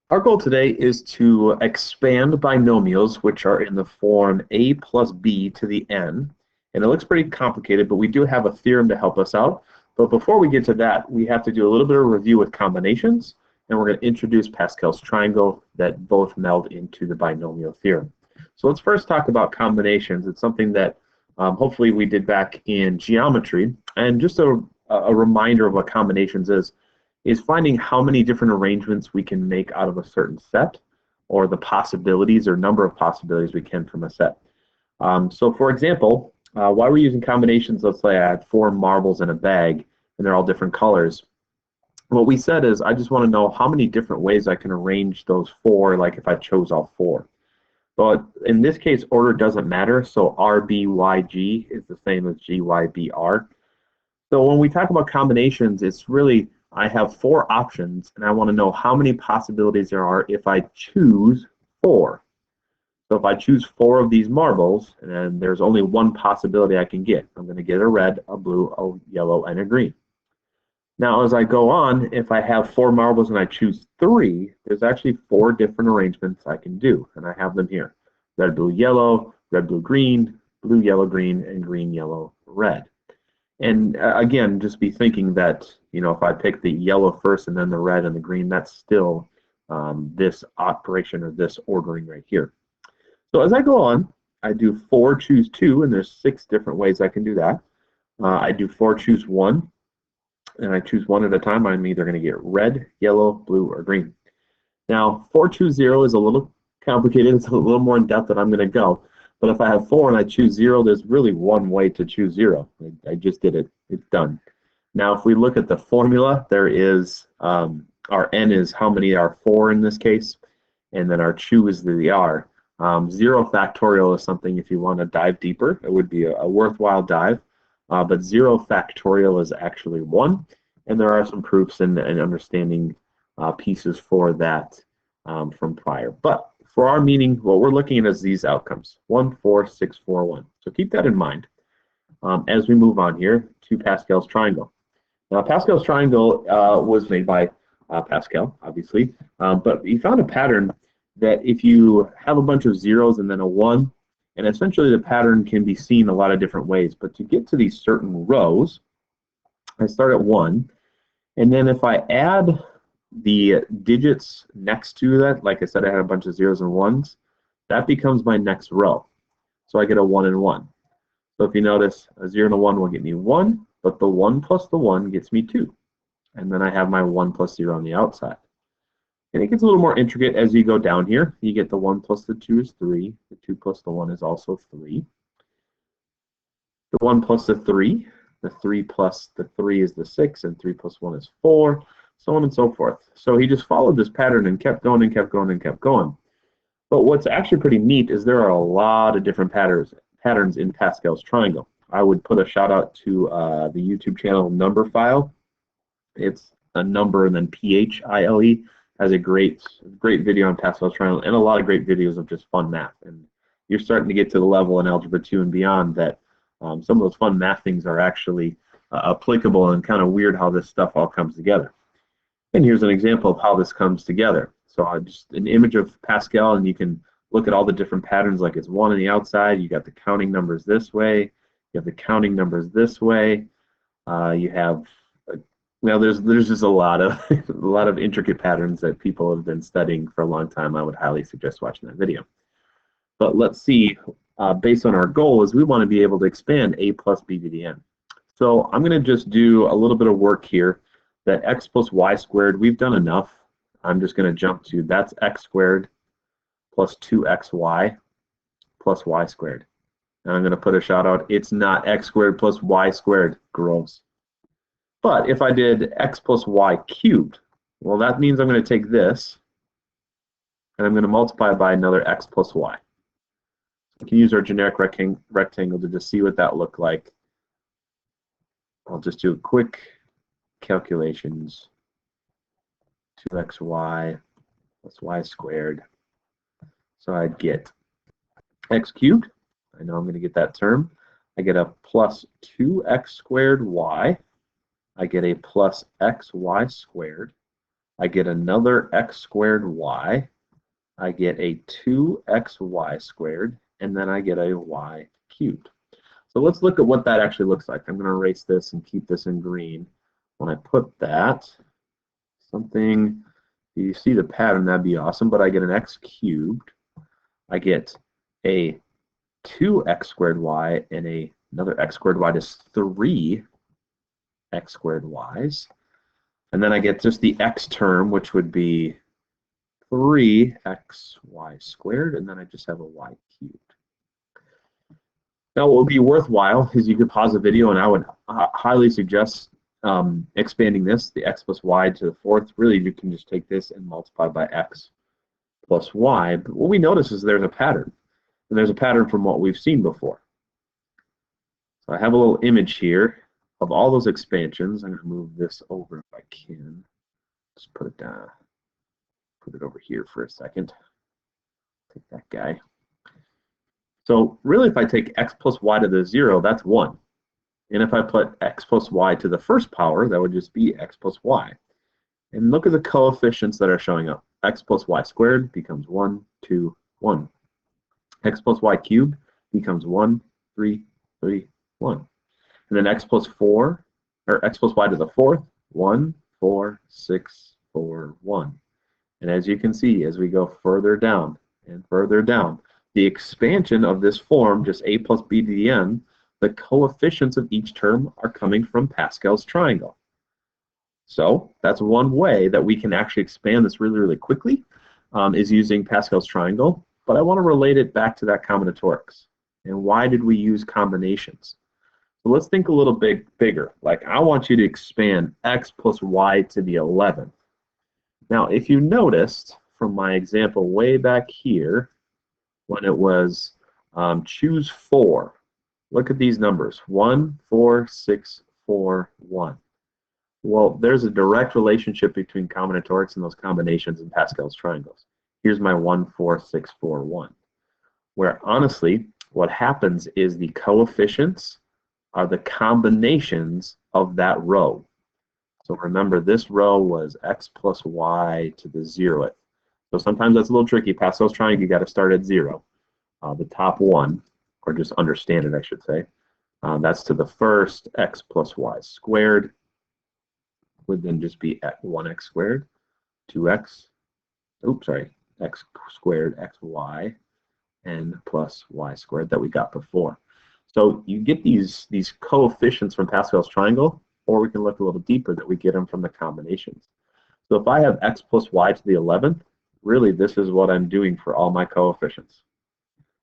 Our goal today is to expand binomials, which are in the form a plus b to the n. And it looks pretty complicated, but we do have a theorem to help us out. But before we get to that, we have to do a little bit of review with combinations, and we're going to introduce Pascal's triangle that both meld into the binomial theorem. So let's first talk about combinations. It's something that hopefully we did back in geometry. And just a reminder of what combinations is finding how many different arrangements we can make out of a certain set, or the possibilities or number of possibilities we can from a set. So for example, why we're using combinations, let's say I had 4 marbles in a bag and they're all different colors. What we said is I just want to know how many different ways I can arrange those 4, like if I chose all 4. But in this case, order doesn't matter, so RBYG is the same as GYBR. So when we talk about combinations, it's really I have 4 options, and I want to know how many possibilities there are if I choose 4. So if I choose 4 of these marbles, and there's only one possibility I can get. I'm going to get a red, a blue, a yellow, and a green. Now, as I go on, if I have 4 marbles and I choose 3, there's actually 4 different arrangements I can do, and I have them here. Red, blue, yellow, red, blue, green, blue, yellow, green, and green, yellow, red. And again, just be thinking that, if I pick the yellow first and then the red and the green, that's still this operation or this ordering right here. So as I go on, I do 4 choose 2, and there's 6 different ways I can do that. I do 4 choose 1, and I choose 1 at a time. I'm either going to get red, yellow, blue, or green. Now, 4 choose 0 is a little complicated. It's a little more in depth than I'm going to go. But if I have 4 and I choose 0, there's really one way to choose 0. I just did it. It's done. Now, if we look at the formula, there is our n is how many are 4 in this case, and then our choose is the r. 0 factorial is something, if you want to dive deeper, it would be a worthwhile dive. But 0 factorial is actually 1, and there are some proofs and understanding pieces for that from prior. But for our meaning, what we're looking at is these outcomes, 1, 4, 6, 4, 1. So keep that in mind as we move on here to Pascal's triangle. Now, Pascal's triangle was made by Pascal, obviously, but he found a pattern that if you have a bunch of zeros and then a 1, and essentially the pattern can be seen a lot of different ways, but to get to these certain rows, I start at 1, and then if I add the digits next to that, like I said, I had a bunch of zeros and 1s, that becomes my next row. So I get a 1 and 1. So if you notice, a 0 and a 1 will get me 1, but the 1 plus the 1 gets me 2. And then I have my 1 plus 0 on the outside. And it gets a little more intricate as you go down here. You get the 1 plus the 2 is 3. The 2 plus the 1 is also 3. The 1 plus the 3. The 3 plus the 3 is the 6, and 3 plus 1 is 4. So on and so forth. So he just followed this pattern and kept going and kept going and kept going. But what's actually pretty neat is there are a lot of different patterns in Pascal's triangle. I would put a shout out to the YouTube channel Number File. It's a number and then PHILE. Has a great video on Pascal's triangle and a lot of great videos of just fun math. And you're starting to get to the level in Algebra 2 and beyond that some of those fun math things are actually applicable, and kind of weird how this stuff all comes together. And here's an example of how this comes together. So just an image of Pascal, and you can look at all the different patterns, like it's 1 on the outside, you got the counting numbers this way, you have the counting numbers this way, you have, well, there's just a lot of intricate patterns that people have been studying for a long time. I would highly suggest watching that video. But let's see, based on our goal is we want to be able to expand a plus b to the n. So I'm going to just do a little bit of work here. That x plus y squared, we've done enough. I'm just going to jump to that's x squared plus 2xy plus y squared. And I'm going to put a shout out, it's not x squared plus y squared, gross. But if I did x plus y cubed, well, that means I'm going to take this and I'm going to multiply by another x plus y. We can use our generic rectangle to just see what that looked like. I'll just do a quick calculations. 2xy plus y squared. So I'd get x cubed. I know I'm going to get that term. I get a plus 2x squared y. I get a plus xy squared. I get another x squared y, I get a 2xy squared, and then I get a y cubed. So let's look at what that actually looks like. I'm going to erase this and keep this in green. When I put that, something, you see the pattern, that'd be awesome, but I get an x cubed, I get a 2x squared y, and another x squared y, just 3 x squared y's. And then I get just the x term, which would be 3xy squared, and then I just have a y cubed. Now, what would be worthwhile is you could pause the video, and I would highly suggest expanding this, the x plus y to the fourth. Really, you can just take this and multiply by x plus y. But what we notice is there's a pattern, and there's a pattern from what we've seen before. So I have a little image here of all those expansions. I'm going to move this over if I can. Just put it down. Put it over here for a second. Take that guy. So really, if I take x plus y to the 0, that's 1. And if I put x plus y to the first power, that would just be x plus y. And look at the coefficients that are showing up. X plus y squared becomes 1, 2, 1. X plus y cubed becomes 1, 3, 3, 1. And then x plus 4, or x plus y to the fourth, 1, 4, 6, 4, 1. And as you can see, as we go further down and further down, the expansion of this form, just a plus b to the n, the coefficients of each term are coming from Pascal's triangle. So that's one way that we can actually expand this really, really quickly, is using Pascal's triangle. But I want to relate it back to that combinatorics. And why did we use combinations? So let's think a little bit bigger. Like, I want you to expand x plus y to the 11th. Now, if you noticed from my example way back here, when it was choose 4, look at these numbers, 1, 4, 6, 4, 1. Well, there's a direct relationship between combinatorics and those combinations in Pascal's triangles. Here's my 1, 4, 6, 4, 1. Where honestly, what happens is the coefficients are the combinations of that row. So remember, this row was x plus y to the 0th. So sometimes that's a little tricky. Pascal's triangle, you got to start at 0. The top one, or just understand it, I should say. That's to the first, x plus y squared would then just be 1x squared, 2x, x squared, xy, and plus y squared that we got before. So you get these coefficients from Pascal's triangle, or we can look a little deeper that we get them from the combinations. So if I have x plus y to the 11th, really this is what I'm doing for all my coefficients.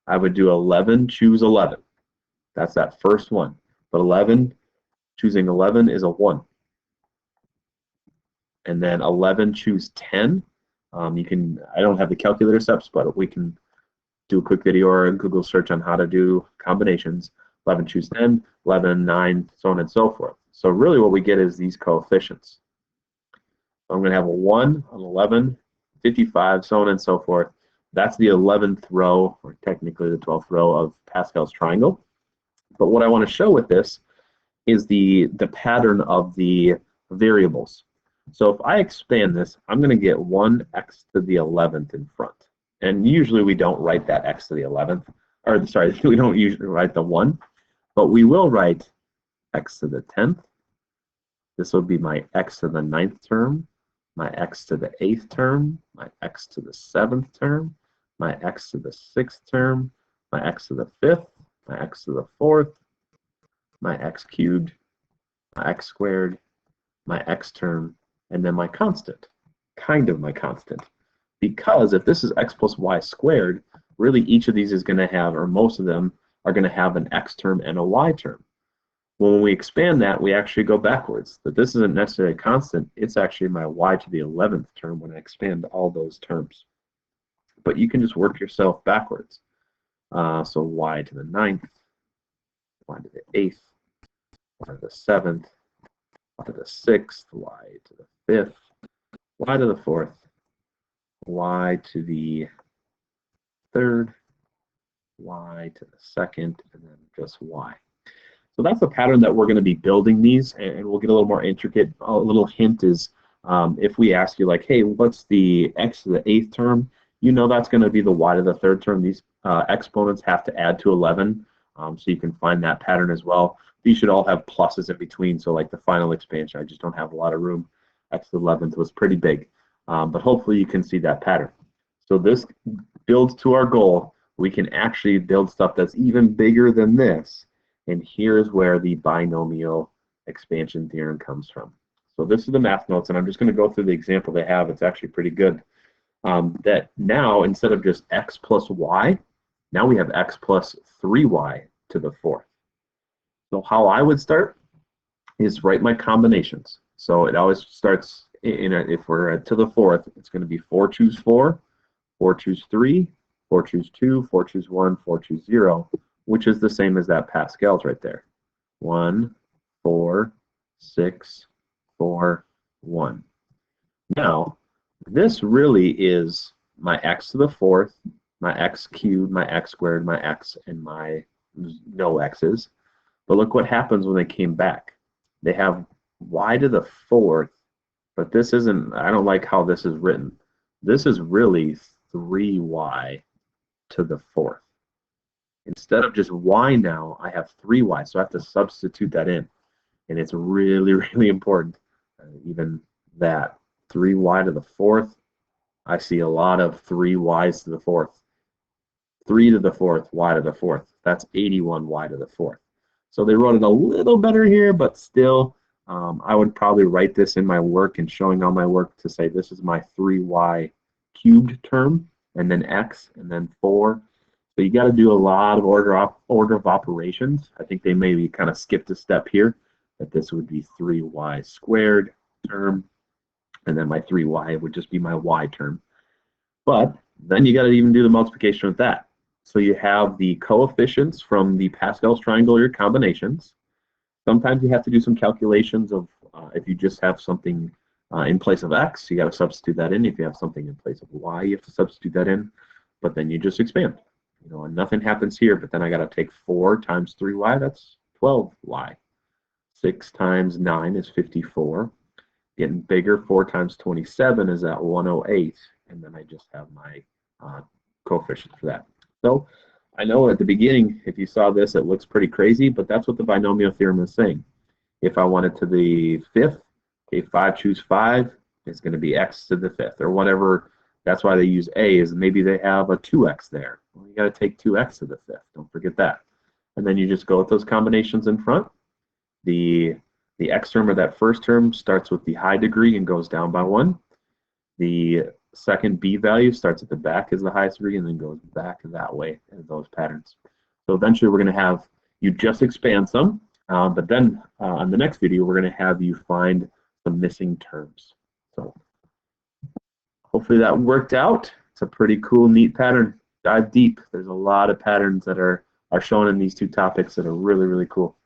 I would do 11, choose 11. That's that first one. But 11, choosing 11 is a 1. And then 11, choose 10. I don't have the calculator steps, but we can do a quick video or a Google search on how to do combinations. 11, choose 10, 11, 9, so on and so forth. So really what we get is these coefficients. So I'm going to have a 1, an 11, 55, so on and so forth. That's the 11th row, or technically the 12th row of Pascal's triangle. But what I want to show with this is the pattern of the variables. So if I expand this, I'm going to get 1x to the 11th in front. And usually we don't write that x to the 11th, or sorry, we don't usually write the 1, but we will write x to the 10th. This will be my x to the 9th term, my x to the 8th term, my x to the 7th term, my x to the 6th term, my x to the 5th, my x to the 4th, my x cubed, my x squared, my x term, and then my constant, kind of my constant. Because if this is x plus y squared, really each of these is going to have, or most of them are going to have an x term and a y term. When we expand that, we actually go backwards. But this isn't necessarily a constant, it's actually my y to the 11th term when I expand all those terms. But you can just work yourself backwards. So y to the 9th, y to the 8th, y to the 7th, y to the 6th, y to the 5th, y to the 4th, y to the 3rd, y to the 2nd, and then just y. So that's the pattern that we're going to be building these, and we'll get a little more intricate. A little hint is If we ask you like, hey, what's the x to the 8th term? You know that's going to be the y to the 3rd term. These exponents have to add to 11, so you can find that pattern as well. These should all have pluses in between, so like the final expansion, I just don't have a lot of room. X to the 11th was pretty big, but hopefully you can see that pattern. So this builds to our goal. We can actually build stuff that's even bigger than this, and here's where the binomial expansion theorem comes from. So this is the math notes, and I'm just going to go through the example they have. It's actually pretty good. That now, instead of just x plus y, now we have x plus 3y to the 4th. So how I would start is write my combinations. So it always starts, if we're to the 4th, it's going to be 4 choose 4, 4 choose 3, 4 choose 2, 4 choose 1, 4 choose 0, which is the same as that Pascal's right there. 1, 4, 6, 4, 1. Now, this really is my x to the 4th, my x cubed, my x squared, my x, and my no x's. But look what happens when they came back. They have y to the 4th, but this isn't, I don't like how this is written. This is really 3y to the 4th. Instead of just y now, I have 3y, so I have to substitute that in. And it's really, really important, even that. 3y to the 4th, I see a lot of 3y's to the 4th. 3 to the 4th, y to the 4th. That's 81y to the 4th. So they wrote it a little better here, but still, I would probably write this in my work and showing all my work to say this is my 3y cubed term, and then x, and then 4. So you got to do a lot of order of operations. I think they maybe kind of skipped a step here, that this would be 3y squared term, and then my 3y would just be my y term. But then you got to even do the multiplication with that. So you have the coefficients from the Pascal's triangle or your combinations. Sometimes you have to do some calculations of if you just have something in place of x, you got to substitute that in. If you have something in place of y, you have to substitute that in. But then you just expand. You know, and nothing happens here, but then I got to take 4 times 3y, that's 12y. 6 times 9 is 54. Getting bigger, 4 times 27 is at 108, and then I just have my coefficients for that. So I know at the beginning, if you saw this, it looks pretty crazy, but that's what the binomial theorem is saying. If I want it to the 5th, okay, 5 choose 5, it's going to be x to the 5th, or whatever. That's why they use a, is maybe they have a 2x there. Well, you got to take 2x to the 5th. Don't forget that. And then you just go with those combinations in front. The x term or that first term starts with the high degree and goes down by 1. The second b value starts at the back as the highest degree and then goes back that way in those patterns. So eventually we're going to have you just expand some, but then on the next video we're going to have you find some missing terms. So hopefully that worked out. It's a pretty cool, neat pattern. Dive deep. There's a lot of patterns that are shown in these two topics that are really, really cool.